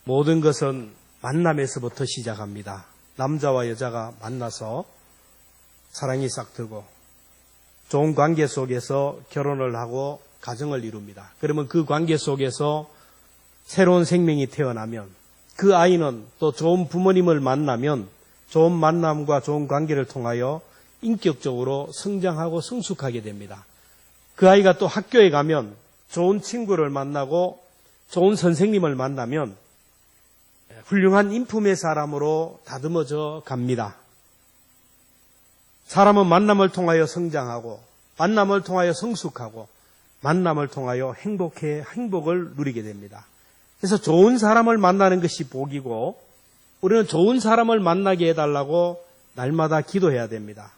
모든 것은 만남에서부터 시작합니다. 남자와 여자가 만나서 사랑이 싹 트고 좋은 관계 속에서 결혼을 하고 가정을 이룹니다. 그러면 그 관계 속에서 새로운 생명이 태어나면 그 아이는 또 좋은 부모님을 만나면 좋은 만남과 좋은 관계를 통하여 인격적으로 성장하고 성숙하게 됩니다. 그 아이가 또 학교에 가면 좋은 친구를 만나고 좋은 선생님을 만나면 훌륭한 인품의 사람으로 다듬어져 갑니다. 사람은 만남을 통하여 성장하고 만남을 통하여 성숙하고 만남을 통하여 행복을 누리게 됩니다. 그래서 좋은 사람을 만나는 것이 복이고 우리는 좋은 사람을 만나게 해달라고 날마다 기도해야 됩니다.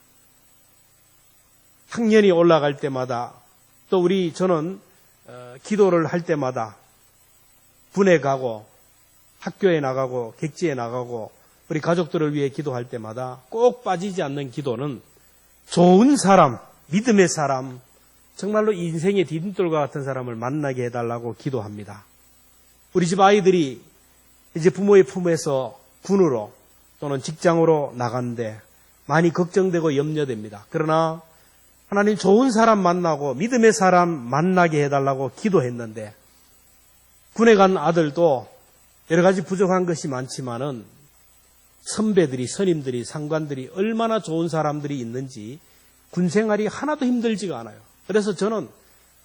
학년이 올라갈 때마다 또 저는 기도를 할 때마다 분에 가고 학교에 나가고 객지에 나가고 우리 가족들을 위해 기도할 때마다 꼭 빠지지 않는 기도는 좋은 사람, 믿음의 사람, 정말로 인생의 디딤돌과 같은 사람을 만나게 해달라고 기도합니다. 우리 집 아이들이 이제 부모의 품에서 군으로 또는 직장으로 나가는데 많이 걱정되고 염려됩니다. 그러나 하나님 좋은 사람 만나고 믿음의 사람 만나게 해달라고 기도했는데 군에 간 아들도 여러 가지 부족한 것이 많지만은 선배들이, 선임들이, 상관들이 얼마나 좋은 사람들이 있는지 군 생활이 하나도 힘들지가 않아요. 그래서 저는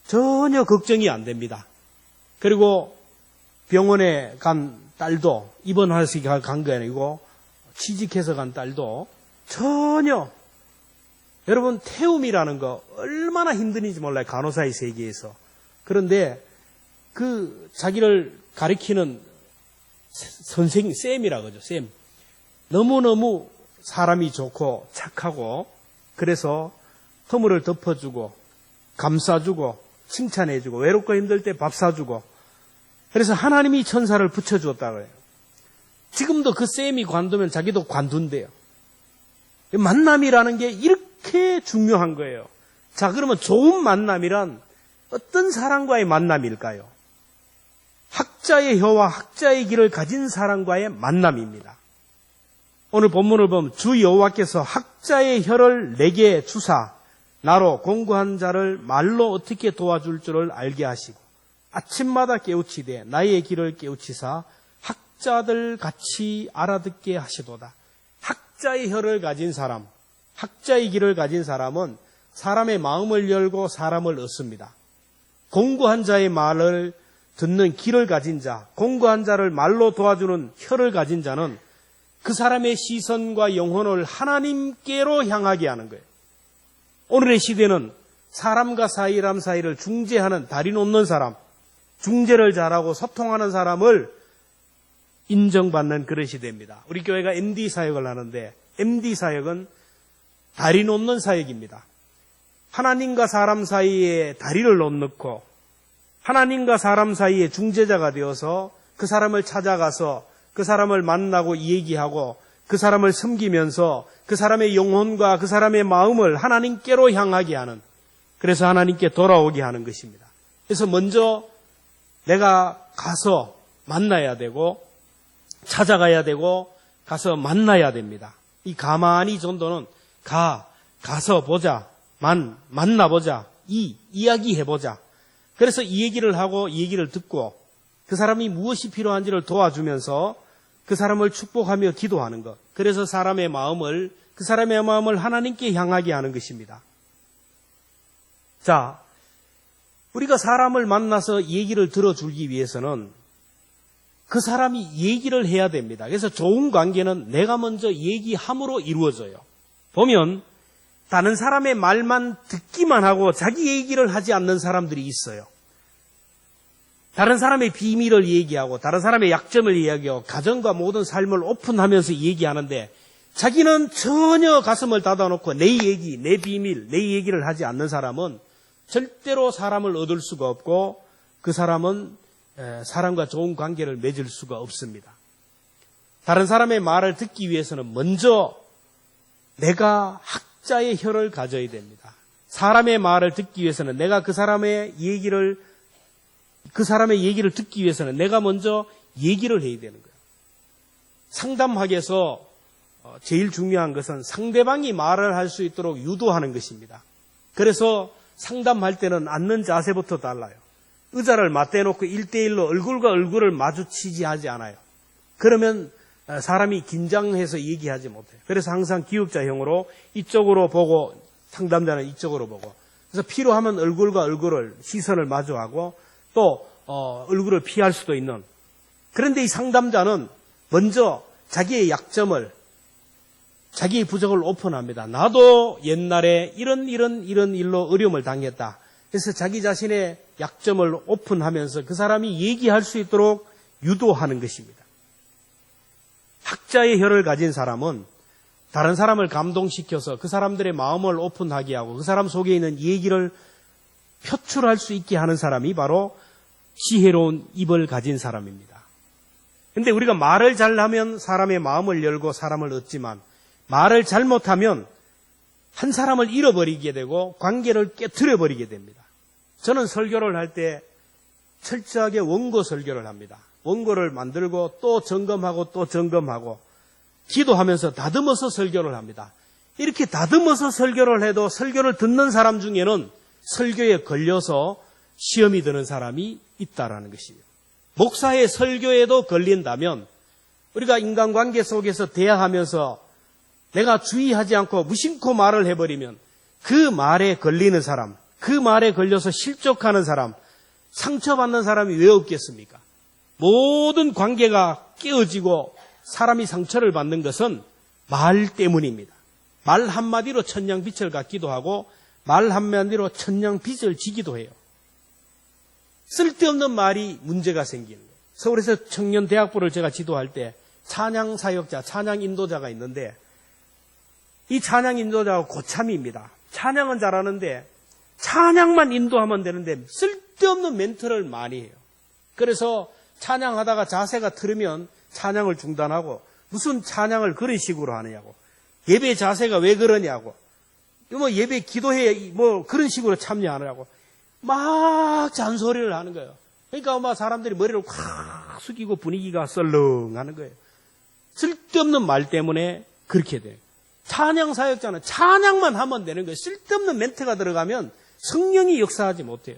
전혀 걱정이 안 됩니다. 그리고 병원에 간 딸도 입원해서 간 게 아니고 취직해서 간 딸도 전혀 여러분 태움이라는 거 얼마나 힘든지 몰라요. 간호사의 세계에서. 그런데 그 자기를 가리키는 선생님, 쌤이라고 하죠. 쌤. 너무너무 사람이 좋고 착하고 그래서 허물을 덮어주고 감싸주고 칭찬해주고 외롭고 힘들 때 밥 사주고 그래서 하나님이 천사를 붙여주었다고 해요. 지금도 그 쌤이 관두면 자기도 관둔대요. 만남이라는 게 이렇게 중요한 거예요. 자, 그러면 좋은 만남이란 어떤 사람과의 만남일까요? 학자의 혀와 학자의 길을 가진 사람과의 만남입니다. 오늘 본문을 보면 주 여호와께서 학자의 혀를 내게 주사 나로 공고한 자를 말로 어떻게 도와줄 줄을 알게 하시고 아침마다 깨우치되 나의 길을 깨우치사 학자들 같이 알아듣게 하시도다. 학자의 혀를 가진 사람, 학자의 길을 가진 사람은 사람의 마음을 열고 사람을 얻습니다. 공고한 자의 말을 듣는 길을 가진 자, 공고한 자를 말로 도와주는 혀를 가진 자는 그 사람의 시선과 영혼을 하나님께로 향하게 하는 거예요. 오늘의 시대는 사람과 사람 사이를 중재하는 다리 놓는 사람, 중재를 잘하고 소통하는 사람을 인정받는 그런 시대입니다. 우리 교회가 MD 사역을 하는데 MD 사역은 다리 놓는 사역입니다. 하나님과 사람 사이에 다리를 놓고 하나님과 사람 사이에 중재자가 되어서 그 사람을 찾아가서 그 사람을 만나고 얘기하고 그 사람을 섬기면서 그 사람의 영혼과 그 사람의 마음을 하나님께로 향하게 하는, 그래서 하나님께 돌아오게 하는 것입니다. 그래서 먼저 내가 가서 만나야 되고 찾아가야 되고 가서 만나야 됩니다. 이 가만히 전도는 가서 보자, 만나보자, 이야기해보자. 그래서 이 얘기를 하고 이 얘기를 듣고 그 사람이 무엇이 필요한지를 도와주면서 그 사람을 축복하며 기도하는 것. 그래서 그 사람의 마음을 하나님께 향하게 하는 것입니다. 자, 우리가 사람을 만나서 얘기를 들어주기 위해서는 그 사람이 얘기를 해야 됩니다. 그래서 좋은 관계는 내가 먼저 얘기함으로 이루어져요. 보면 다른 사람의 말만 듣기만 하고 자기 얘기를 하지 않는 사람들이 있어요. 다른 사람의 비밀을 얘기하고 다른 사람의 약점을 이야기하고 가정과 모든 삶을 오픈하면서 얘기하는데 자기는 전혀 가슴을 닫아놓고 내 얘기, 내 비밀, 내 얘기를 하지 않는 사람은 절대로 사람을 얻을 수가 없고 그 사람은 사람과 좋은 관계를 맺을 수가 없습니다. 다른 사람의 말을 듣기 위해서는 먼저 내가 학자의 혀를 가져야 됩니다. 사람의 말을 듣기 위해서는 내가 그 사람의 얘기를 듣기 위해서는 내가 먼저 얘기를 해야 되는 거예요. 상담학에서 제일 중요한 것은 상대방이 말을 할 수 있도록 유도하는 것입니다. 그래서 상담할 때는 앉는 자세부터 달라요. 의자를 맞대놓고 1대1로 얼굴과 얼굴을 마주치지 하지 않아요. 그러면 사람이 긴장해서 얘기하지 못해요. 그래서 항상 기역자형으로 이쪽으로 보고 상담자는 이쪽으로 보고, 그래서 필요하면 얼굴과 얼굴을 시선을 마주하고 또 얼굴을 피할 수도 있는. 그런데 이 상담자는 먼저 자기의 약점을, 자기의 부족을 오픈합니다. 나도 옛날에 이런 일로 어려움을 당했다. 그래서 자기 자신의 약점을 오픈하면서 그 사람이 얘기할 수 있도록 유도하는 것입니다. 학자의 혀를 가진 사람은 다른 사람을 감동시켜서 그 사람들의 마음을 오픈하게 하고 그 사람 속에 있는 얘기를 표출할 수 있게 하는 사람이 바로 지혜로운 입을 가진 사람입니다. 근데 우리가 말을 잘하면 사람의 마음을 열고 사람을 얻지만 말을 잘못하면 한 사람을 잃어버리게 되고 관계를 깨트려버리게 됩니다. 저는 설교를 할 때 철저하게 원고 설교를 합니다. 원고를 만들고 또 점검하고 또 점검하고 기도하면서 다듬어서 설교를 합니다. 이렇게 다듬어서 설교를 해도 설교를 듣는 사람 중에는 설교에 걸려서 시험이 드는 사람이 있다라는 것이에요. 목사의 설교에도 걸린다면 우리가 인간관계 속에서 대화하면서 내가 주의하지 않고 무심코 말을 해버리면 그 말에 걸리는 사람, 그 말에 걸려서 실족하는 사람, 상처받는 사람이 왜 없겠습니까? 모든 관계가 깨어지고 사람이 상처를 받는 것은 말 때문입니다. 말 한마디로 천냥빚을 갚기도 하고 말 한마디로 천냥빚을 지기도 해요. 쓸데없는 말이 문제가 생기는 거예요. 서울에서 청년대학부를 제가 지도할 때 찬양 사역자, 찬양 인도자가 있는데 이 찬양 인도자가 고참입니다. 찬양은 잘하는데 찬양만 인도하면 되는데 쓸데없는 멘트를 많이 해요. 그래서 찬양하다가 자세가 틀으면 찬양을 중단하고 무슨 찬양을 그런 식으로 하느냐고, 예배 자세가 왜 그러냐고, 뭐 예배 기도회 뭐 그런 식으로 참여하느냐고 막 잔소리를 하는 거예요. 그러니까 아마 사람들이 머리를 확 숙이고 분위기가 썰렁하는 거예요. 쓸데없는 말 때문에 그렇게 돼요. 찬양 사역자는 찬양만 하면 되는 거예요. 쓸데없는 멘트가 들어가면 성령이 역사하지 못해요.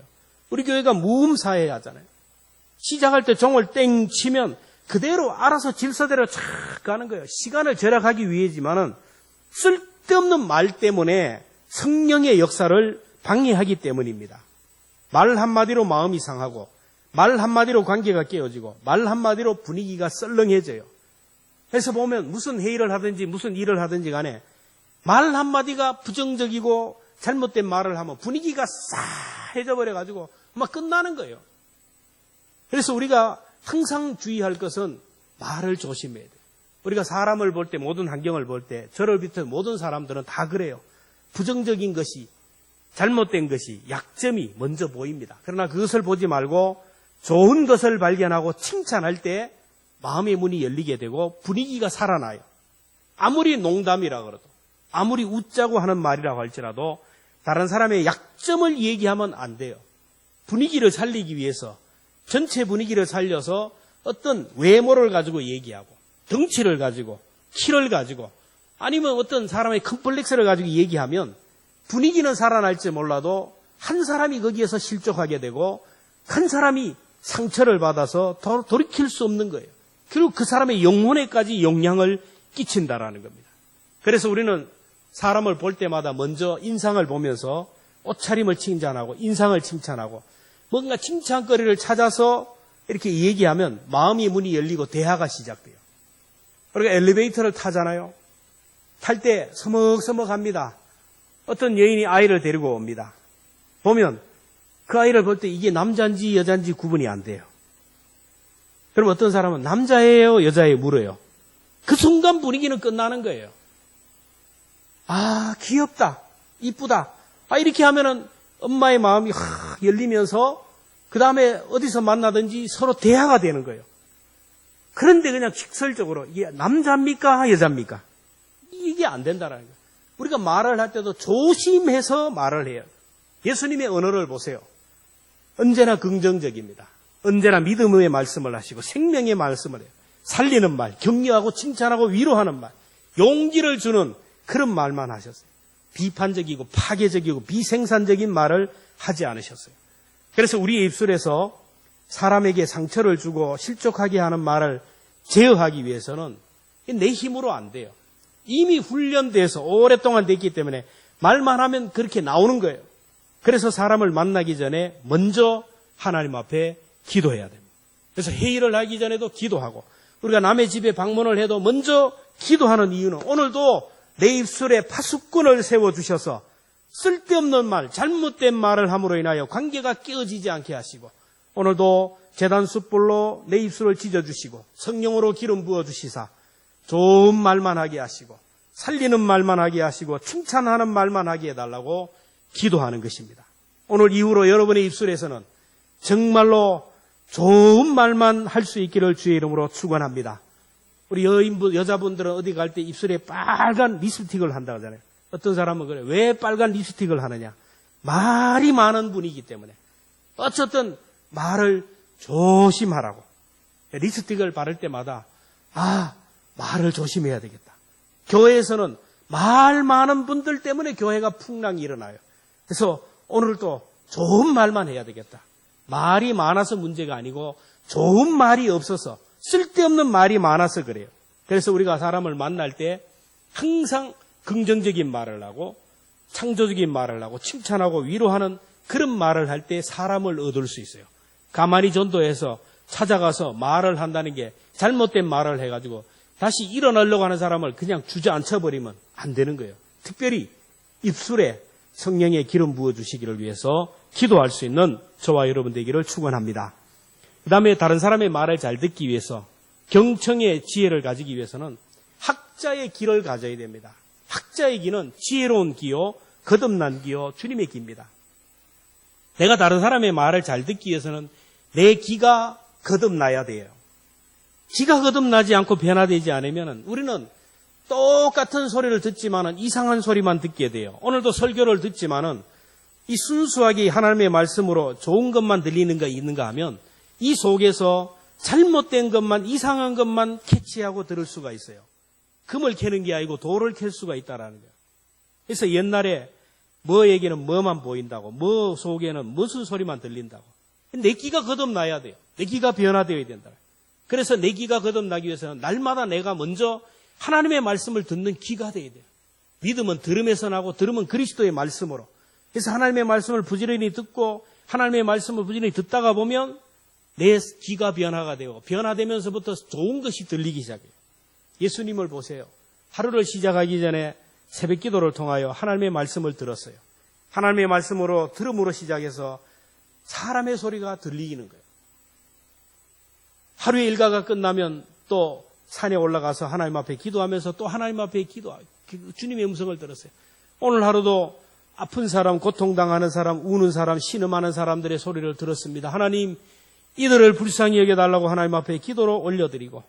우리 교회가 무음사회 하잖아요. 시작할 때 종을 땡 치면 그대로 알아서 질서대로 착 가는 거예요. 시간을 절약하기 위해지만은 쓸데없는 말 때문에 성령의 역사를 방해하기 때문입니다. 말 한마디로 마음이 상하고 말 한마디로 관계가 깨어지고 말 한마디로 분위기가 썰렁해져요. 그래서 보면 무슨 회의를 하든지 무슨 일을 하든지 간에 말 한마디가 부정적이고 잘못된 말을 하면 분위기가 싸해져 버려가지고 막 끝나는 거예요. 그래서 우리가 항상 주의할 것은 말을 조심해야 돼요. 우리가 사람을 볼 때, 모든 환경을 볼 때, 저를 비롯해 모든 사람들은 다 그래요. 부정적인 것이, 잘못된 것이, 약점이 먼저 보입니다. 그러나 그것을 보지 말고 좋은 것을 발견하고 칭찬할 때 마음의 문이 열리게 되고 분위기가 살아나요. 아무리 농담이라 그래도, 아무리 웃자고 하는 말이라고 할지라도 다른 사람의 약점을 얘기하면 안 돼요. 분위기를 살리기 위해서 전체 분위기를 살려서 어떤 외모를 가지고 얘기하고 덩치를 가지고 키를 가지고 아니면 어떤 사람의 컴플렉스를 가지고 얘기하면 분위기는 살아날지 몰라도 한 사람이 거기에서 실족하게 되고 한 사람이 상처를 받아서 돌이킬 수 없는 거예요. 그리고 그 사람의 영혼에까지 영향을 끼친다라는 겁니다. 그래서 우리는 사람을 볼 때마다 먼저 인상을 보면서 옷차림을 칭찬하고 인상을 칭찬하고 뭔가 칭찬거리를 찾아서 이렇게 얘기하면 마음의 문이 열리고 대화가 시작돼요. 우리가 엘리베이터를 타잖아요. 탈 때 서먹서먹합니다. 어떤 여인이 아이를 데리고 옵니다. 보면 그 아이를 볼 때 이게 남자인지 여자인지 구분이 안 돼요. 그럼 어떤 사람은 남자예요 여자예요 물어요. 그 순간 분위기는 끝나는 거예요. 아 귀엽다 이쁘다 이렇게 하면은 엄마의 마음이 확 열리면서 그 다음에 어디서 만나든지 서로 대화가 되는 거예요. 그런데 그냥 직설적으로 이게 남자입니까 여자입니까? 이게 안 된다는 거예요. 우리가 말을 할 때도 조심해서 말을 해요. 예수님의 언어를 보세요. 언제나 긍정적입니다. 언제나 믿음의 말씀을 하시고 생명의 말씀을 해요. 살리는 말, 격려하고 칭찬하고 위로하는 말, 용기를 주는 그런 말만 하셨어요. 비판적이고 파괴적이고 비생산적인 말을 하지 않으셨어요. 그래서 우리의 입술에서 사람에게 상처를 주고 실족하게 하는 말을 제어하기 위해서는 내 힘으로 안 돼요. 이미 훈련돼서 오랫동안 됐기 때문에 말만 하면 그렇게 나오는 거예요. 그래서 사람을 만나기 전에 먼저 하나님 앞에 기도해야 됩니다. 그래서 회의를 하기 전에도 기도하고 우리가 남의 집에 방문을 해도 먼저 기도하는 이유는 오늘도 내 입술에 파수꾼을 세워주셔서 쓸데없는 말, 잘못된 말을 함으로 인하여 관계가 깨어지지 않게 하시고 오늘도 제단 숯불로 내 입술을 찢어주시고 성령으로 기름 부어주시사 좋은 말만 하게 하시고 살리는 말만 하게 하시고 칭찬하는 말만 하게 해달라고 기도하는 것입니다. 오늘 이후로 여러분의 입술에서는 정말로 좋은 말만 할 수 있기를 주의 이름으로 축원합니다. 우리 여자분들은 어디 갈 때 입술에 빨간 립스틱을 한다고 하잖아요. 어떤 사람은 그래. 왜 빨간 립스틱을 하느냐? 말이 많은 분이기 때문에. 어쨌든 말을 조심하라고. 립스틱을 바를 때마다 말을 조심해야 되겠다. 교회에서는 말 많은 분들 때문에 교회가 풍랑이 일어나요. 그래서 오늘도 좋은 말만 해야 되겠다. 말이 많아서 문제가 아니고 좋은 말이 없어서 쓸데없는 말이 많아서 그래요. 그래서 우리가 사람을 만날 때 항상 긍정적인 말을 하고 창조적인 말을 하고 칭찬하고 위로하는 그런 말을 할 때 사람을 얻을 수 있어요. 가만히 전도해서 찾아가서 말을 한다는 게 잘못된 말을 해가지고 다시 일어나려고 하는 사람을 그냥 주저앉혀버리면 안 되는 거예요. 특별히 입술에 성령의 기름 부어주시기를 위해서 기도할 수 있는 저와 여러분 되기를 축원합니다. 그 다음에 다른 사람의 말을 잘 듣기 위해서 경청의 지혜를 가지기 위해서는 학자의 기를 가져야 됩니다. 학자의 기는 지혜로운 기요, 거듭난 기요, 주님의 기입니다. 내가 다른 사람의 말을 잘 듣기 위해서는 내 기가 거듭나야 돼요. 기가 거듭나지 않고 변화되지 않으면 우리는 똑같은 소리를 듣지만은 이상한 소리만 듣게 돼요. 오늘도 설교를 듣지만은 이 순수하게 하나님의 말씀으로 좋은 것만 들리는가 있는가 하면 이 속에서 잘못된 것만 이상한 것만 캐치하고 들을 수가 있어요. 금을 캐는 게 아니고 돌을 캘 수가 있다라는 거예요. 그래서 옛날에 뭐에게는 뭐만 보인다고 뭐 속에는 무슨 소리만 들린다고 내 귀가 거듭나야 돼요. 내 귀가 변화되어야 된다. 그래서 내 귀가 거듭나기 위해서는 날마다 내가 먼저 하나님의 말씀을 듣는 귀가 되어야 돼요. 믿음은 들음에서 나고 들음은 그리스도의 말씀으로. 그래서 하나님의 말씀을 부지런히 듣고 하나님의 말씀을 부지런히 듣다가 보면 내 귀가 변화가 되고 변화되면서부터 좋은 것이 들리기 시작해요. 예수님을 보세요. 하루를 시작하기 전에 새벽 기도를 통하여 하나님의 말씀을 들었어요. 하나님의 말씀으로 들음으로 시작해서 사람의 소리가 들리는 거예요. 하루의 일과가 끝나면 또 산에 올라가서 하나님 앞에 기도하면서 또 하나님 앞에 주님의 음성을 들었어요. 오늘 하루도 아픈 사람, 고통당하는 사람, 우는 사람, 신음하는 사람들의 소리를 들었습니다. 하나님, 이들을 불쌍히 여겨달라고 하나님 앞에 기도로 올려드리고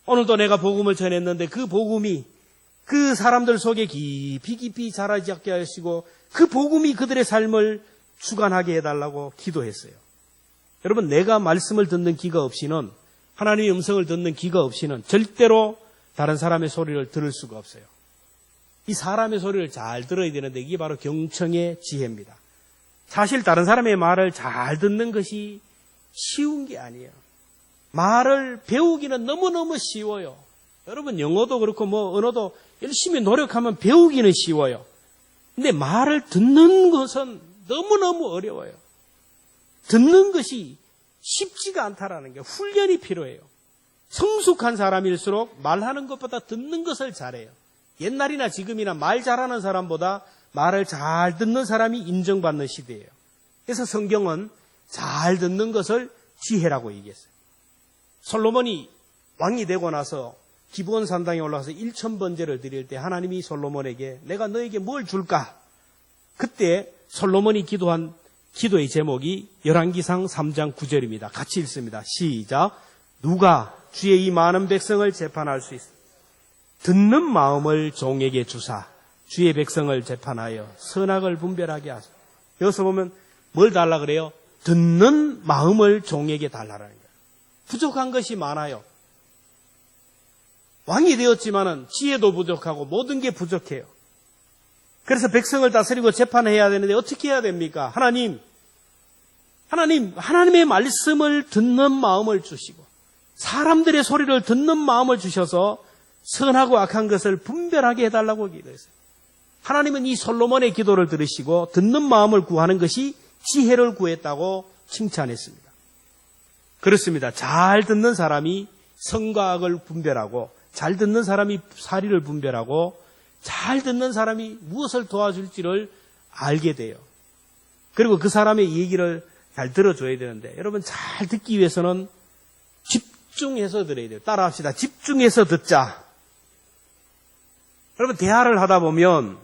오늘도 내가 복음을 전했는데 그 복음이 그 사람들 속에 깊이 자라지 않게 하시고 그 복음이 그들의 삶을 주관하게 해달라고 기도했어요. 여러분, 내가 말씀을 듣는 귀가 없이는 하나님의 음성을 듣는 귀가 없이는 절대로 다른 사람의 소리를 들을 수가 없어요. 이 사람의 소리를 잘 들어야 되는데 이게 바로 경청의 지혜입니다. 사실 다른 사람의 말을 잘 듣는 것이 쉬운 게 아니에요. 말을 배우기는 너무너무 쉬워요. 여러분, 영어도 그렇고 언어도 열심히 노력하면 배우기는 쉬워요. 근데 말을 듣는 것은 너무너무 어려워요. 듣는 것이 쉽지가 않다라는 게 훈련이 필요해요. 성숙한 사람일수록 말하는 것보다 듣는 것을 잘해요. 옛날이나 지금이나 말 잘하는 사람보다 말을 잘 듣는 사람이 인정받는 시대예요. 그래서 성경은 잘 듣는 것을 지혜라고 얘기했어요. 솔로몬이 왕이 되고 나서 기브온 산당에 올라가서 1000번제를 드릴 때 하나님이 솔로몬에게 내가 너에게 뭘 줄까? 그때 솔로몬이 기도한 기도의 제목이 열왕기상 3장 9절입니다. 같이 읽습니다. 시작. 누가 주의 이 많은 백성을 재판할 수 있어? 듣는 마음을 종에게 주사 주의 백성을 재판하여 선악을 분별하게 하소서. 여기서 보면 뭘 달라 그래요? 듣는 마음을 종에게 달라라는 거예요. 부족한 것이 많아요. 왕이 되었지만은 지혜도 부족하고 모든 게 부족해요. 그래서 백성을 다스리고 재판해야 되는데 어떻게 해야 됩니까? 하나님의 말씀을 듣는 마음을 주시고 사람들의 소리를 듣는 마음을 주셔서 선하고 악한 것을 분별하게 해달라고 기도했어요. 하나님은 이 솔로몬의 기도를 들으시고 듣는 마음을 구하는 것이 지혜를 구했다고 칭찬했습니다. 그렇습니다. 잘 듣는 사람이 선과 악을 분별하고 잘 듣는 사람이 사리를 분별하고 잘 듣는 사람이 무엇을 도와줄지를 알게 돼요. 그리고 그 사람의 얘기를 잘 들어줘야 되는데 여러분 잘 듣기 위해서는 집중해서 들어야 돼요. 따라합시다. 집중해서 듣자. 여러분 대화를 하다 보면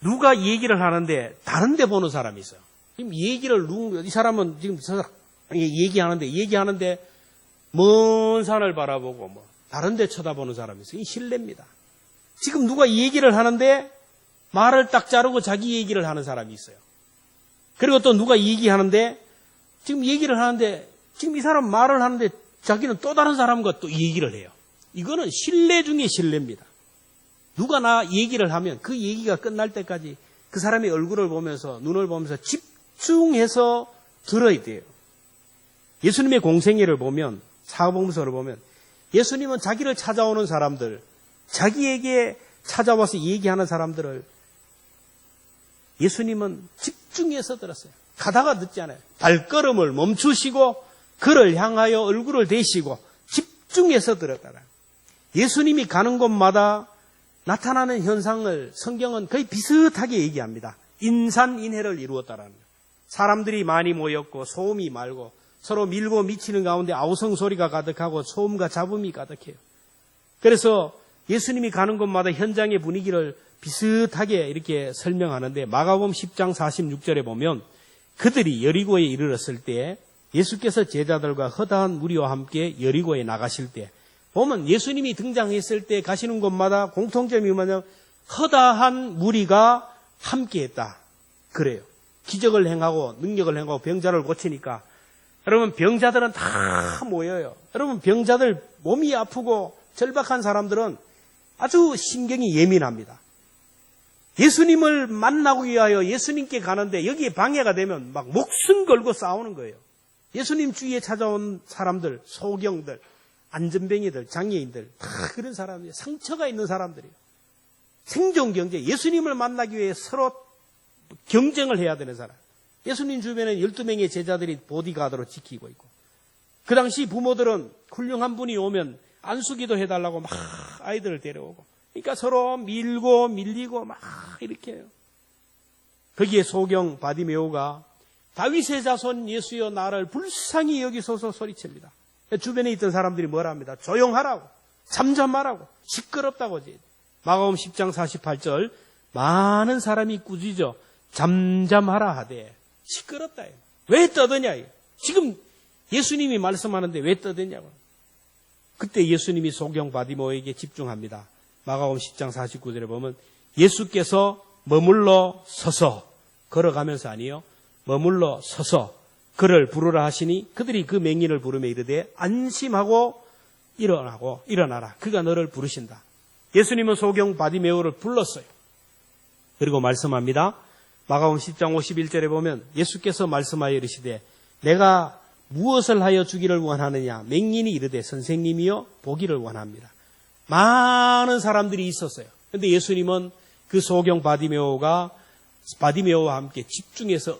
누가 얘기를 하는데 다른 데 보는 사람이 있어요. 지금 이 사람은 지금 얘기하는데 먼 산을 바라보고 다른 데 쳐다보는 사람이 있어요. 이 신뢰입니다. 지금 누가 얘기를 하는데 말을 딱 자르고 자기 얘기를 하는 사람이 있어요. 그리고 또 누가 얘기하는데 지금 얘기를 하는데 지금 이 사람 말을 하는데 자기는 또 다른 사람과 또 얘기를 해요. 이거는 신뢰 중에 신뢰입니다. 누가 나 얘기를 하면 그 얘기가 끝날 때까지 그 사람의 얼굴을 보면서 눈을 보면서 집중해서 들어야 돼요. 예수님의 공생애를 보면 사복음서를 보면 예수님은 자기를 찾아오는 사람들, 자기에게 찾아와서 얘기하는 사람들을 예수님은 집중해서 들었어요. 가다가 듣지 않아요. 발걸음을 멈추시고 그를 향하여 얼굴을 대시고 집중해서 들었다라. 예수님이 가는 곳마다 나타나는 현상을 성경은 거의 비슷하게 얘기합니다. 인산인해를 이루었다라는 거예요. 사람들이 많이 모였고 소음이 말고 서로 밀고 미치는 가운데 아우성 소리가 가득하고 소음과 잡음이 가득해요. 그래서 예수님이 가는 곳마다 현장의 분위기를 비슷하게 이렇게 설명하는데 마가복음 10장 46절에 보면 그들이 여리고에 이르렀을 때 예수께서 제자들과 허다한 무리와 함께 여리고에 나가실 때 보면 예수님이 등장했을 때 가시는 곳마다 공통점이 뭐냐면 허다한 무리가 함께했다. 그래요. 기적을 행하고 능력을 행하고 병자를 고치니까 여러분 병자들은 다 모여요. 여러분 병자들 몸이 아프고 절박한 사람들은 아주 신경이 예민합니다. 예수님을 만나고 위하여 예수님께 가는데 여기에 방해가 되면 막 목숨 걸고 싸우는 거예요. 예수님 주위에 찾아온 사람들, 소경들, 안전뱅이들, 장애인들 다 그런 사람이에요. 상처가 있는 사람들이에요. 생존 경제, 예수님을 만나기 위해 서로 경쟁을 해야 되는 사람. 예수님 주변에 12명의 제자들이 보디가드로 지키고 있고 그 당시 부모들은 훌륭한 분이 오면 안수기도 해달라고 막 아이들을 데려오고 그러니까 서로 밀고 밀리고 막 이렇게 해요. 거기에 소경 바디메오가 다윗의 자손 예수여 나를 불쌍히 여기소서 소리칩니다. 주변에 있던 사람들이 뭐라 합니다. 조용하라고, 잠잠하라고, 시끄럽다고. 마가복음 10장 48절 많은 사람이 꾸짖어 잠잠하라 하되 시끄럽다. 왜 떠드냐. 지금 예수님이 말씀하는데 왜 떠드냐고. 그때 예수님이 소경 바디메오에게 집중합니다. 마가복음 10장 49절에 보면 예수께서 머물러 서서 걸어가면서 아니요. 머물러 서서 그를 부르라 하시니 그들이 그 맹인을 부르며 이르되 안심하고 일어나라. 그가 너를 부르신다. 예수님은 소경 바디메오를 불렀어요. 그리고 말씀합니다. 마가복음 10장 51절에 보면 예수께서 말씀하여 이르시되 내가 무엇을 하여 주기를 원하느냐. 맹인이 이르되 선생님이여 보기를 원합니다. 많은 사람들이 있었어요. 그런데 예수님은 그 소경 바디메오와 함께 집중해서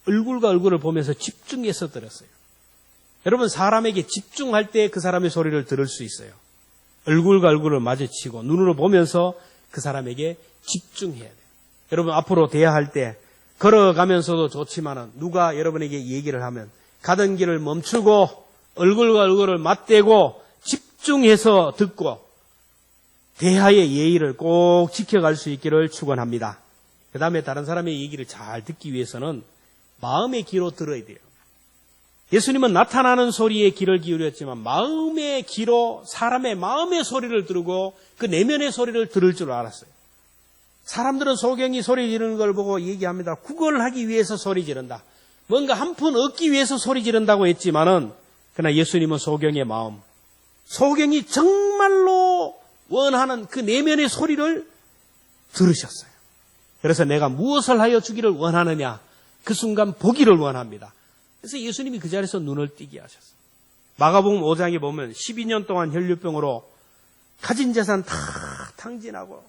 얼굴과 얼굴을 보면서 집중해서 들었어요. 여러분 사람에게 집중할 때 그 사람의 소리를 들을 수 있어요. 얼굴과 얼굴을 마주치고 눈으로 보면서 그 사람에게 집중해야 돼요. 여러분 앞으로 대화할 때 걸어가면서도 좋지만 누가 여러분에게 얘기를 하면 가던 길을 멈추고 얼굴과 얼굴을 맞대고 집중해서 듣고 대화의 예의를 꼭 지켜갈 수 있기를 축원합니다. 그 다음에 다른 사람의 얘기를 잘 듣기 위해서는 마음의 귀로 들어야 돼요. 예수님은 나타나는 소리에 귀를 기울였지만 마음의 귀로 사람의 마음의 소리를 들고 그 내면의 소리를 들을 줄 알았어요. 사람들은 소경이 소리 지르는 걸 보고 얘기합니다. 구걸하기 위해서 소리 지른다. 뭔가 한 푼 얻기 위해서 소리 지른다고 했지만은 그러나 예수님은 소경의 마음, 소경이 정말로 원하는 그 내면의 소리를 들으셨어요. 그래서 내가 무엇을 하여 주기를 원하느냐, 그 순간 보기를 원합니다. 그래서 예수님이 그 자리에서 눈을 뜨게 하셨어요. 마가복음 5장에 보면 12년 동안 혈류병으로 가진 재산 다 탕진하고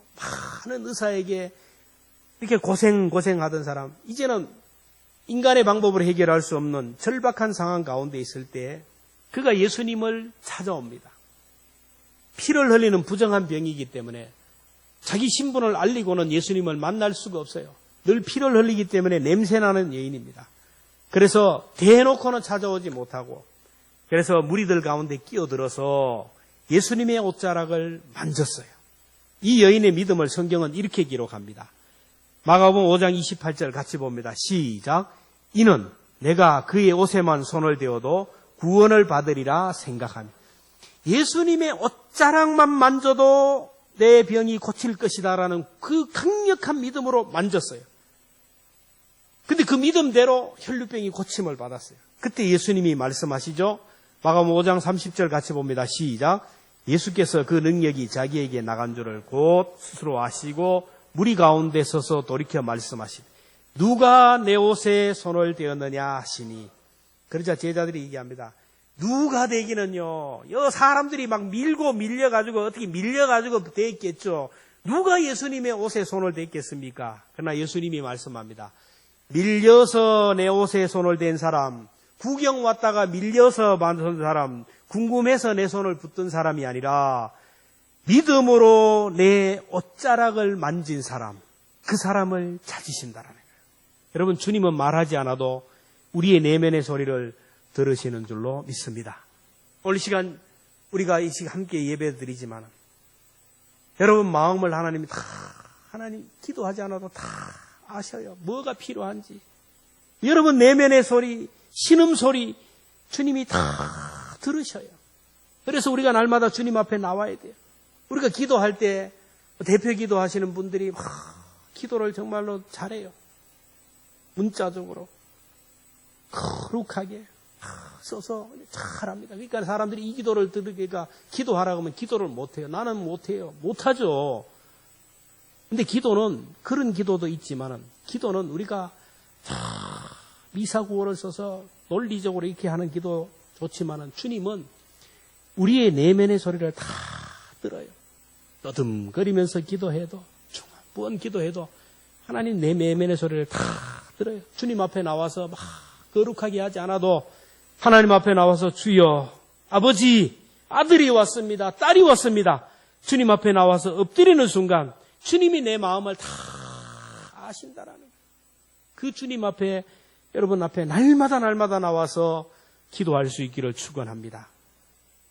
많은 의사에게 이렇게 고생하던 사람, 이제는 인간의 방법으로 해결할 수 없는 절박한 상황 가운데 있을 때 그가 예수님을 찾아옵니다. 피를 흘리는 부정한 병이기 때문에 자기 신분을 알리고는 예수님을 만날 수가 없어요. 늘 피를 흘리기 때문에 냄새나는 여인입니다. 그래서 대놓고는 찾아오지 못하고, 그래서 무리들 가운데 끼어들어서 예수님의 옷자락을 만졌어요. 이 여인의 믿음을 성경은 이렇게 기록합니다. 마가복음 5장 28절 같이 봅니다. 시작. 이는 내가 그의 옷에만 손을 대어도 구원을 받으리라 생각하며, 예수님의 옷자락만 만져도 내 병이 고칠 것이다라는 그 강력한 믿음으로 만졌어요. 근데 그 믿음대로 혈류병이 고침을 받았어요. 그때 예수님이 말씀하시죠. 마가복음 5장 30절 같이 봅니다. 시작. 예수께서 그 능력이 자기에게 나간 줄을 곧 스스로 아시고 무리 가운데 서서 돌이켜 말씀하시되 누가 내 옷에 손을 대었느냐 하시니, 그러자 제자들이 얘기합니다. 누가 대기는요, 여 사람들이 막 밀고 밀려가지고 어떻게 밀려가지고 대했겠죠. 누가 예수님의 옷에 손을 댔겠습니까? 그러나 예수님이 말씀합니다. 밀려서 내 옷에 손을 댄 사람, 구경 왔다가 밀려서 만든 사람, 궁금해서 내 손을 붙든 사람이 아니라 믿음으로 내 옷자락을 만진 사람, 그 사람을 찾으신다라는 거예요. 여러분, 주님은 말하지 않아도 우리의 내면의 소리를 들으시는 줄로 믿습니다. 오늘 시간 우리가 이 시간 함께 예배드리지만 여러분 마음을 하나님 기도하지 않아도 다 아셔요. 뭐가 필요한지. 여러분 내면의 소리, 신음소리 주님이 다 들으셔요. 그래서 우리가 날마다 주님 앞에 나와야 돼요. 우리가 기도할 때 대표 기도하시는 분들이 기도를 정말로 잘해요. 문자적으로 거룩하게 써서 잘합니다. 그러니까 사람들이 이 기도를 들으니까 기도하라고 하면 기도를 못해요. 나는 못해요. 못하죠. 근데 기도는 그런 기도도 있지만은 기도는 우리가 미사구호를 써서 논리적으로 이렇게 하는 기도 좋지만은 주님은 우리의 내면의 소리를 다 들어요. 떠듬거리면서 기도해도 중한번 기도해도 하나님 내 내면의 소리를 다 들어요. 주님 앞에 나와서 막 거룩하게 하지 않아도 하나님 앞에 나와서 주여, 아버지, 아들이 왔습니다. 딸이 왔습니다. 주님 앞에 나와서 엎드리는 순간 주님이 내 마음을 다 아신다라는 거예요. 그 주님 앞에, 여러분 앞에 날마다 나와서 기도할 수 있기를 축원합니다.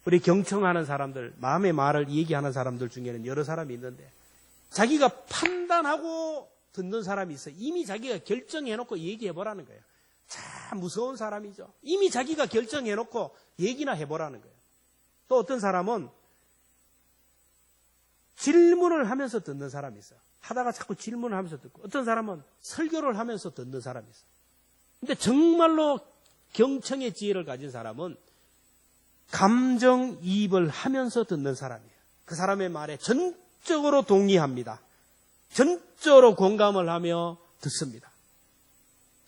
우리 경청하는 사람들, 마음의 말을 얘기하는 사람들 중에는 여러 사람이 있는데 자기가 판단하고 듣는 사람이 있어요. 이미 자기가 결정해놓고 얘기해보라는 거예요. 참 무서운 사람이죠. 이미 자기가 결정해놓고 얘기나 해보라는 거예요. 또 어떤 사람은 질문을 하면서 듣는 사람이 있어요. 하다가 자꾸 질문을 하면서 듣고, 어떤 사람은 설교를 하면서 듣는 사람이 있어요. 근데 정말로 경청의 지혜를 가진 사람은 감정이입을 하면서 듣는 사람이에요. 그 사람의 말에 전적으로 동의합니다. 전적으로 공감을 하며 듣습니다.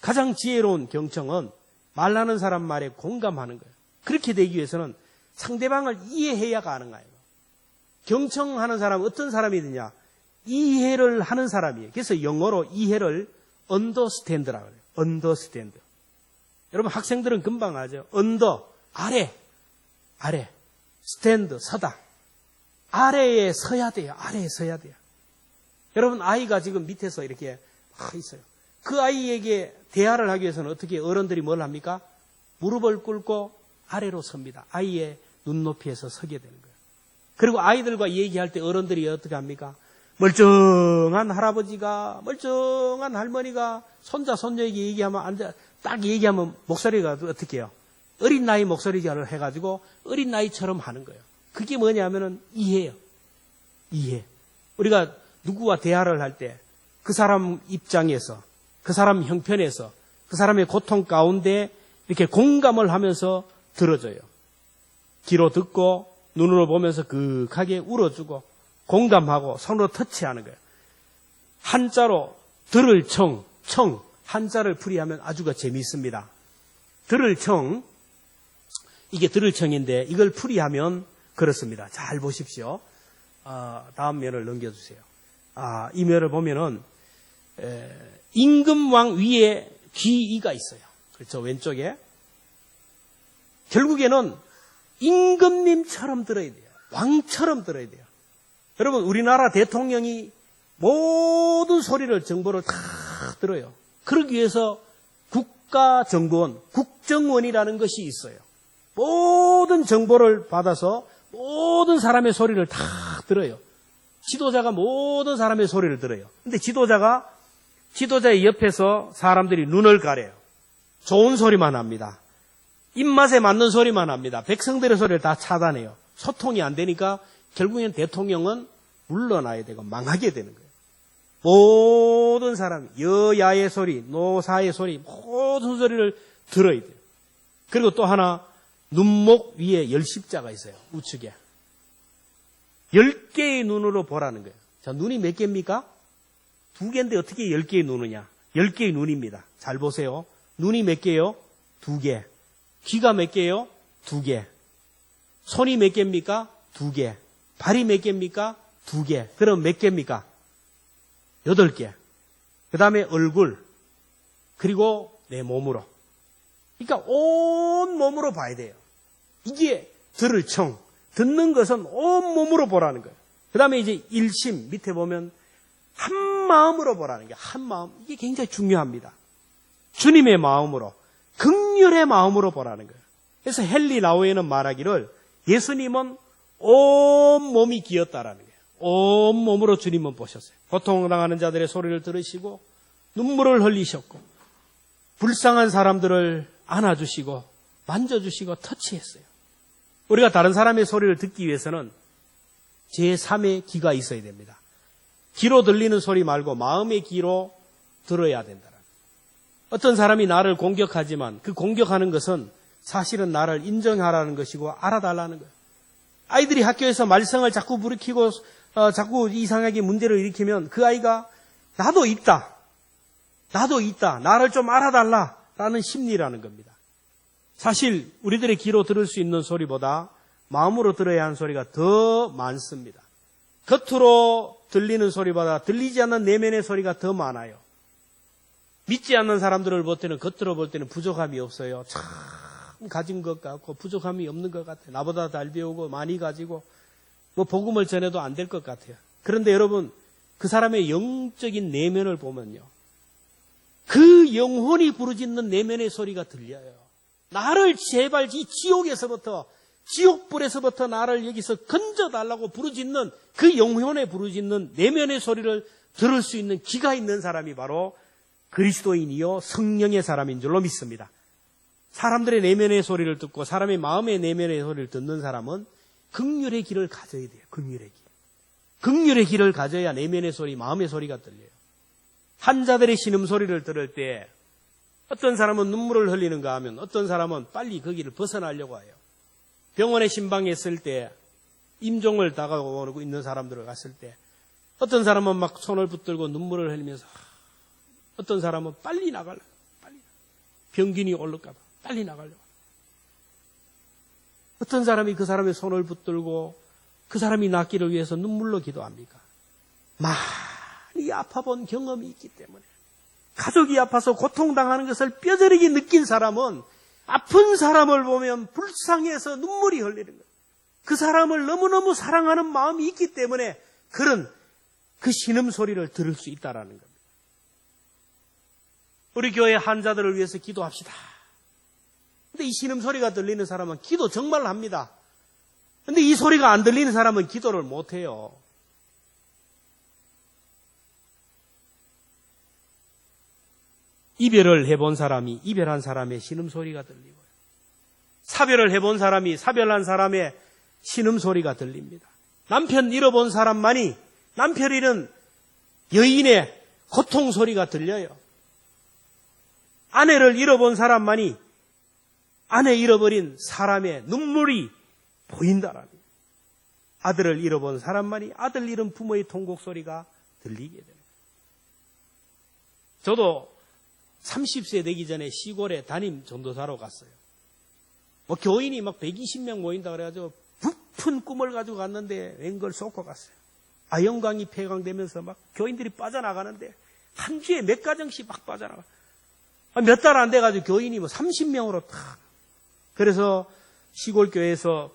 가장 지혜로운 경청은 말하는 사람 말에 공감하는 거예요. 그렇게 되기 위해서는 상대방을 이해해야 가능해요. 경청하는 사람은 어떤 사람이느냐? 이해를 하는 사람이에요. 그래서 영어로 이해를 understand라고 해요. understand. 여러분 학생들은 금방 아죠. under, 아래, stand, 서다. 아래에 서야 돼요. 아래에 서야 돼요. 여러분 아이가 지금 밑에서 이렇게 있어요. 그 아이에게 대화를 하기 위해서는 어떻게 어른들이 뭘 합니까? 무릎을 꿇고 아래로 섭니다. 아이의 눈높이에서 서게 되는 거예요. 그리고 아이들과 얘기할 때 어른들이 어떻게 합니까? 멀쩡한 할아버지가, 멀쩡한 할머니가 손자, 손녀에게 얘기하면, 딱 얘기하면 목소리가 어떻게 해요? 어린 나이 목소리를 해가지고 어린 나이처럼 하는 거예요. 그게 뭐냐면은 이해예요. 이해. 우리가 누구와 대화를 할 때 그 사람 입장에서, 그 사람 형편에서 그 사람의 고통 가운데 이렇게 공감을 하면서 들어줘요. 귀로 듣고 눈으로 보면서 극하게 울어주고 공감하고 손으로 터치하는 거예요. 한자로 들을 청, 한자를 풀이하면 아주가 재미있습니다. 들을 청, 이게 들을 청인데 이걸 풀이하면 그렇습니다. 잘 보십시오. 다음 면을 넘겨주세요. 이 면을 보면은 임금왕 위에 귀이가 있어요. 그렇죠. 왼쪽에. 결국에는 임금님처럼 들어야 돼요. 왕처럼 들어야 돼요. 여러분, 우리나라 대통령이 모든 소리를, 정보를 다 들어요. 그러기 위해서 국가정보원, 국정원이라는 것이 있어요. 모든 정보를 받아서 모든 사람의 소리를 다 들어요. 지도자가 모든 사람의 소리를 들어요. 근데 지도자의 옆에서 사람들이 눈을 가려요. 좋은 소리만 합니다. 입맛에 맞는 소리만 합니다. 백성들의 소리를 다 차단해요. 소통이 안 되니까 결국엔 대통령은 물러나야 되고 망하게 되는 거예요. 모든 사람, 여야의 소리, 노사의 소리, 모든 소리를 들어야 돼요. 그리고 또 하나, 눈목 위에 열십자가 있어요. 우측에. 10개의 눈으로 보라는 거예요. 자, 눈이 몇 개입니까? 2개인데 어떻게 10개의 눈이냐? 10개의 눈입니다. 잘 보세요. 눈이 몇 개요? 2개. 귀가 몇 개요? 2개. 손이 몇 개입니까? 2개. 발이 몇 개입니까? 2개. 그럼 몇 개입니까? 8개. 그 다음에 얼굴. 그리고 내 몸으로. 그러니까 온 몸으로 봐야 돼요. 이게 들을 청. 듣는 것은 온 몸으로 보라는 거예요. 그 다음에 이제 일심. 밑에 보면 한 마음으로 보라는 게 한 마음. 이게 굉장히 중요합니다. 주님의 마음으로, 긍휼의 마음으로 보라는 거예요. 그래서 헨리 라우에는 말하기를 예수님은 온 몸이 기었다라는 거예요. 온 몸으로 주님은 보셨어요. 고통당하는 자들의 소리를 들으시고 눈물을 흘리셨고 불쌍한 사람들을 안아주시고 만져주시고 터치했어요. 우리가 다른 사람의 소리를 듣기 위해서는 제3의 귀가 있어야 됩니다. 귀로 들리는 소리 말고 마음의 귀로 들어야 된다. 어떤 사람이 나를 공격하지만 그 공격하는 것은 사실은 나를 인정하라는 것이고 알아달라는 거예요. 아이들이 학교에서 말썽을 자꾸 부리키고 자꾸 이상하게 문제를 일으키면 그 아이가 나도 있다. 나를 좀 알아달라라는 심리라는 겁니다. 사실 우리들의 귀로 들을 수 있는 소리보다 마음으로 들어야 하는 소리가 더 많습니다. 겉으로 들리는 소리보다 들리지 않는 내면의 소리가 더 많아요. 믿지 않는 사람들을 볼 때는 겉으로 볼 때는 부족함이 없어요. 참 가진 것 같고 부족함이 없는 것 같아요. 나보다 잘 배우고 많이 가지고 복음을 전해도 안 될 것 같아요. 그런데 여러분 그 사람의 영적인 내면을 보면요. 그 영혼이 부르짖는 내면의 소리가 들려요. 나를 제발 이 지옥에서부터 지옥불에서부터 나를 여기서 건져달라고 부르짖는 그 영혼에 부르짖는 내면의 소리를 들을 수 있는 귀가 있는 사람이 바로 그리스도인이요 성령의 사람인 줄로 믿습니다. 사람들의 내면의 소리를 듣고 사람의 마음의 내면의 소리를 듣는 사람은 긍휼의 귀를 가져야 돼요. 긍휼의 귀를 가져야 내면의 소리, 마음의 소리가 들려요. 환자들의 신음소리를 들을 때 어떤 사람은 눈물을 흘리는가 하면 어떤 사람은 빨리 거기를 벗어나려고 해요. 병원에 신방했을 때 임종을 다가오고 있는 사람들을 갔을 때 어떤 사람은 막 손을 붙들고 눈물을 흘리면서 어떤 사람은 빨리 나가려고 병균이 올릴까 봐 빨리 나가려고 어떤 사람이 그 사람의 손을 붙들고 그 사람이 낫기를 위해서 눈물로 기도합니까? 많이 아파본 경험이 있기 때문에 가족이 아파서 고통당하는 것을 뼈저리게 느낀 사람은 아픈 사람을 보면 불쌍해서 눈물이 흘리는 거예요. 그 사람을 너무너무 사랑하는 마음이 있기 때문에 그런 그 신음소리를 들을 수 있다는 겁니다. 우리 교회 환자들을 위해서 기도합시다. 근데 이 신음소리가 들리는 사람은 기도 정말 합니다. 근데 이 소리가 안 들리는 사람은 기도를 못해요. 이별을 해본 사람이 이별한 사람의 신음소리가 들리고요. 사별을 해본 사람이 사별한 사람의 신음소리가 들립니다. 남편 잃어본 사람만이 남편 잃은 여인의 고통소리가 들려요. 아내를 잃어본 사람만이 아내 잃어버린 사람의 눈물이 보인다라는 거예요. 아들을 잃어본 사람만이 아들 잃은 부모의 통곡 소리가 들리게 됩니다. 저도 30세 되기 전에 시골에 담임 전도사로 갔어요. 교인이 막 120명 모인다 그래가지고 부푼 꿈을 가지고 갔는데 웬걸 쏟고 갔어요. 아영강이 폐광되면서 막 교인들이 빠져나가는데 한 주에 몇 가정씩 막 빠져나가. 몇 달 안 돼가지고 교인이 30명으로 탁. 그래서 시골교회에서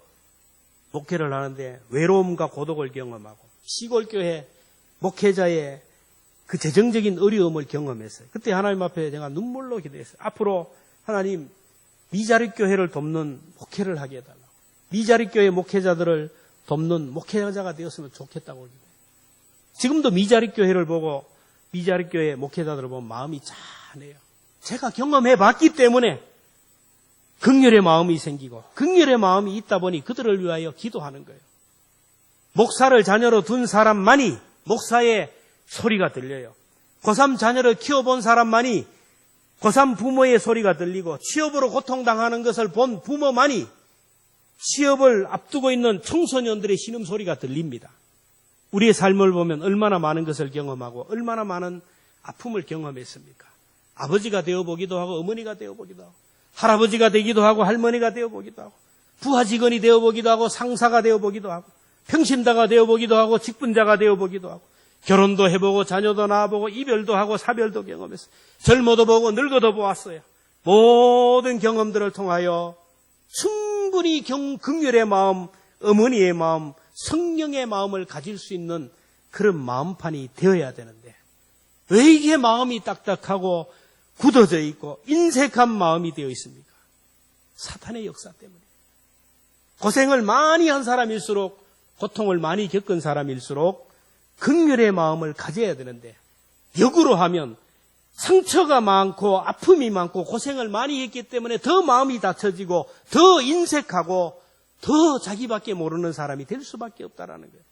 목회를 하는데 외로움과 고독을 경험하고 시골교회 목회자의 그 재정적인 어려움을 경험했어요. 그때 하나님 앞에 제가 눈물로 기도했어요. 앞으로 하나님 미자립교회를 돕는 목회를 하게 해달라고. 미자립교회 목회자들을 돕는 목회자가 되었으면 좋겠다고 기도해요. 지금도 미자립교회를 보고 미자립교회 목회자들을 보면 마음이 짠해요. 제가 경험해 봤기 때문에 긍휼의 마음이 생기고 긍휼의 마음이 있다 보니 그들을 위하여 기도하는 거예요. 목사를 자녀로 둔 사람만이 목사의 소리가 들려요. 고3 자녀를 키워본 사람만이 고3 부모의 소리가 들리고 취업으로 고통당하는 것을 본 부모만이 취업을 앞두고 있는 청소년들의 신음소리가 들립니다. 우리의 삶을 보면 얼마나 많은 것을 경험하고 얼마나 많은 아픔을 경험했습니까? 아버지가 되어보기도 하고 어머니가 되어보기도 하고 할아버지가 되기도 하고 할머니가 되어보기도 하고 부하 직원이 되어보기도 하고 상사가 되어보기도 하고 평신다가 되어보기도 하고 직분자가 되어보기도 하고 결혼도 해보고 자녀도 낳아보고 이별도 하고 사별도 경험했어요. 젊어도 보고 늙어도 보았어요. 모든 경험들을 통하여 충분히 긍휼의 마음, 어머니의 마음, 성령의 마음을 가질 수 있는 그런 마음판이 되어야 되는데 왜 이게 마음이 딱딱하고 굳어져 있고 인색한 마음이 되어 있습니까? 사탄의 역사 때문에. 고생을 많이 한 사람일수록 고통을 많이 겪은 사람일수록 긍휼의 마음을 가져야 되는데 역으로 하면 상처가 많고 아픔이 많고 고생을 많이 했기 때문에 더 마음이 닫혀지고 더 인색하고 더 자기밖에 모르는 사람이 될 수밖에 없다라는 거예요.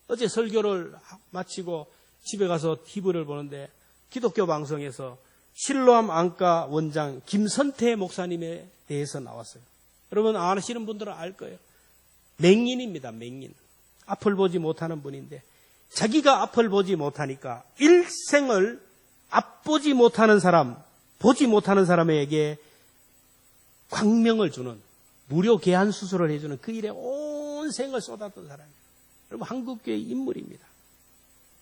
어제 설교를 마치고 집에 가서 TV를 보는데 기독교 방송에서 실로암 안과 원장 김선태 목사님에 대해서 나왔어요. 여러분 아시는 분들은 알 거예요. 맹인입니다. 맹인. 앞을 보지 못하는 분인데 자기가 앞을 보지 못하니까 일생을 앞보지 못하는 사람, 보지 못하는 사람에게 광명을 주는 무료 개한 수술을 해주는 그 일에 온 생을 쏟았던 사람이에요. 여러분 한국교회 인물입니다.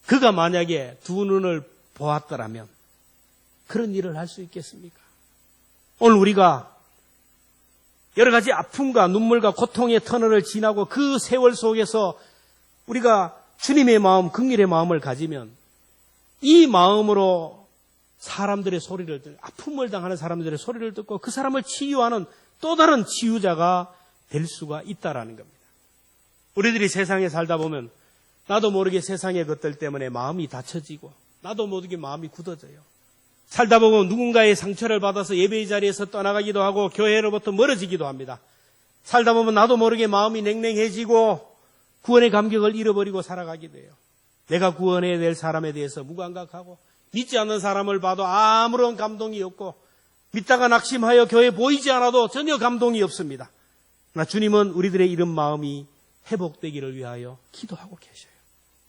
그가 만약에 두 눈을 보았더라면 그런 일을 할 수 있겠습니까? 오늘 우리가 여러 가지 아픔과 눈물과 고통의 터널을 지나고 그 세월 속에서 우리가 주님의 마음, 긍휼의 마음을 가지면 이 마음으로 사람들의 소리를 듣고 아픔을 당하는 사람들의 소리를 듣고 그 사람을 치유하는 또 다른 치유자가 될 수가 있다라는 겁니다. 우리들이 세상에 살다 보면 나도 모르게 세상의 것들 때문에 마음이 닫혀지고 나도 모르게 마음이 굳어져요. 살다 보면 누군가의 상처를 받아서 예배의 자리에서 떠나가기도 하고 교회로부터 멀어지기도 합니다. 살다 보면 나도 모르게 마음이 냉랭해지고 구원의 감격을 잃어버리고 살아가기도 해요. 내가 구원해야 될 사람에 대해서 무감각하고 믿지 않는 사람을 봐도 아무런 감동이 없고 믿다가 낙심하여 교회에 보이지 않아도 전혀 감동이 없습니다. 그러나 주님은 우리들의 이런 마음이 회복되기를 위하여 기도하고 계셔요.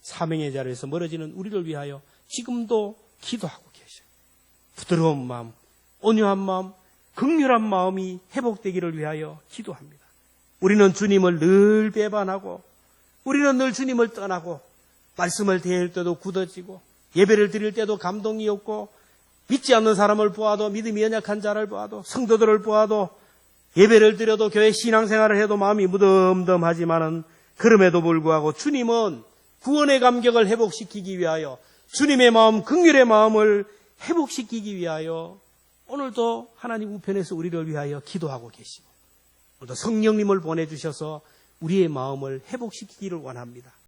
사명의 자리에서 멀어지는 우리를 위하여 지금도 기도하고 계셔요. 부드러운 마음, 온유한 마음, 긍휼한 마음이 회복되기를 위하여 기도합니다. 우리는 주님을 늘 배반하고 우리는 늘 주님을 떠나고 말씀을 대할 때도 굳어지고 예배를 드릴 때도 감동이 없고 믿지 않는 사람을 보아도 믿음이 연약한 자를 보아도 성도들을 보아도 예배를 드려도 교회 신앙생활을 해도 마음이 무덤덤하지만은 그럼에도 불구하고 주님은 구원의 감격을 회복시키기 위하여 주님의 마음, 긍휼의 마음을 회복시키기 위하여 오늘도 하나님 우편에서 우리를 위하여 기도하고 계시고 오늘도 성령님을 보내주셔서 우리의 마음을 회복시키기를 원합니다.